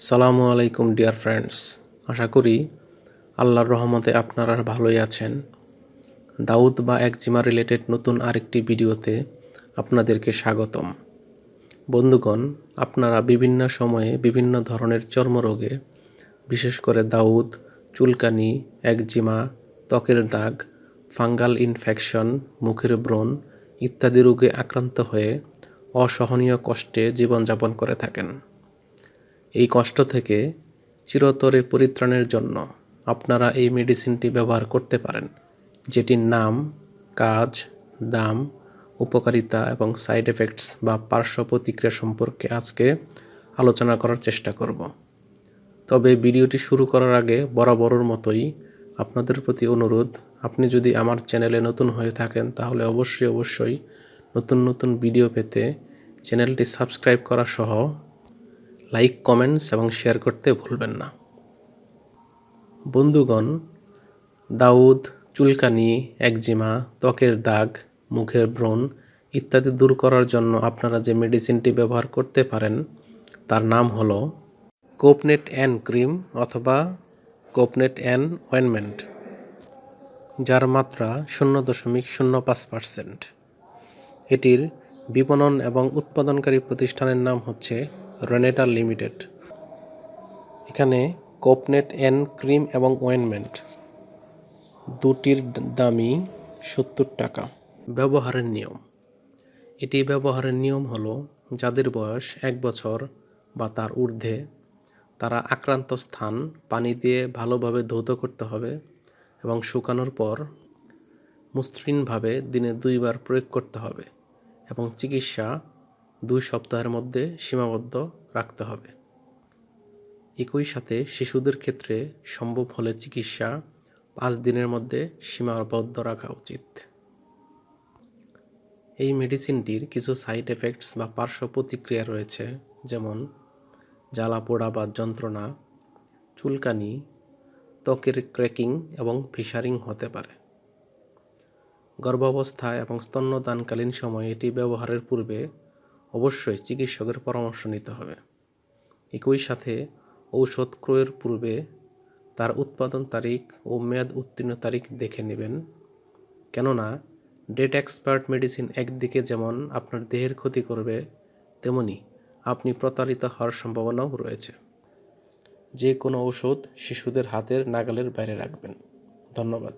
সালামু আলাইকুম dear friends, আশা করি আল্লাহর রহমতে আপনারা ভালোই আছেন। দাউদ বা একজিমা রিলেটেড নতুন আরেকটি ভিডিওতে আপনাদেরকে স্বাগতম। বন্ধুগণ, আপনারা বিভিন্ন সময়ে বিভিন্ন ধরনের চর্মরোগে, বিশেষ করে দাউদ, চুলকানি, একজিমা, ত্বকের দাগ, ফাঙ্গাল ইনফেকশন, মুখের ব্রণ ইত্যাদি রোগে আক্রান্ত হয়ে অসহনীয় কষ্টে জীবনযাপন করে থাকেন। এই কষ্ট থেকে চিরতরে পরিত্রাণের জন্য আপনারা এই মেডিসিনটি ব্যবহার করতে পারেন, যেটির নাম, কাজ, দাম, উপকারিতা এবং সাইড এফেক্টস বা পার্শ্ব প্রতিক্রিয়া সম্পর্কে আজকে আলোচনা করার চেষ্টা করব। তবে ভিডিওটি শুরু করার আগে বরাবরের মতোই আপনাদের প্রতি অনুরোধ, আপনি যদি আমার চ্যানেলে নতুন হয়ে থাকেন তাহলে অবশ্যই নতুন নতুন ভিডিও পেতে চ্যানেলটি সাবস্ক্রাইব করা সহ লাইক, কমেন্টস এবং শেয়ার করতে ভুলবেন না। বন্ধুগণ, দাউদ, চুলকানি, একজিমা, ত্বকের দাগ, মুখের ব্রণ ইত্যাদি দূর করার জন্য আপনারা যে মেডিসিনটি ব্যবহার করতে পারেন তার নাম হলো Copnat-N ক্রিম অথবা Copnat-N Ointment, যার মাত্রা 0.05%। এটির বিপণন এবং উৎপাদনকারী প্রতিষ্ঠানের নাম হচ্ছে রেনেটা লিমিটেড। এখানে Copnat-N ক্রিম এবং অয়েনমেন্ট দুটির দামই 70 টাকা। ব্যবহারের নিয়ম: এটি ব্যবহারের নিয়ম হলো, যাদের বয়স 1 বছর বা তার ঊর্ধ্বে তারা আক্রান্ত স্থান পানি দিয়ে ভালোভাবে ধৌত করতে হবে এবং শুকানোর পর মসৃণভাবে দিনে 2 বার প্রয়োগ করতে হবে এবং চিকিৎসা 2 সপ্তাহের মধ্যে সীমাবদ্ধ রাখতে হবে। একই সাথে শিশুদের ক্ষেত্রে সম্ভব হলে চিকিৎসা 5 দিনের মধ্যে সীমাবদ্ধ রাখা উচিত। এই মেডিসিনটির কিছু সাইড এফেক্টস বা পার্শ্ব প্রতিক্রিয়া রয়েছে, যেমন জ্বালা পোড়া বা যন্ত্রণা, চুলকানি, ত্বকের ক্র্যাকিং এবং ফিশারিং হতে পারে। গর্ভাবস্থায় এবং স্তন্যদানকালীন সময়ে এটি ব্যবহারের পূর্বে অবশ্যই চিকিৎসকের পরামর্শ নিতে হবে। একই সাথে ঔষধ ক্রয়ের পূর্বে তার উৎপাদন তারিখ ও মেয়াদ উত্তীর্ণ তারিখ দেখে নেবেন, কেননা ডেট এক্সপায়ার্ড মেডিসিন একদিকে যেমন আপনার দেহের ক্ষতি করবে, তেমনি আপনি প্রতারিত হওয়ার সম্ভাবনাও রয়েছে। যে কোনো ঔষধ শিশুদের হাতের নাগালের বাইরে রাখবেন। ধন্যবাদ।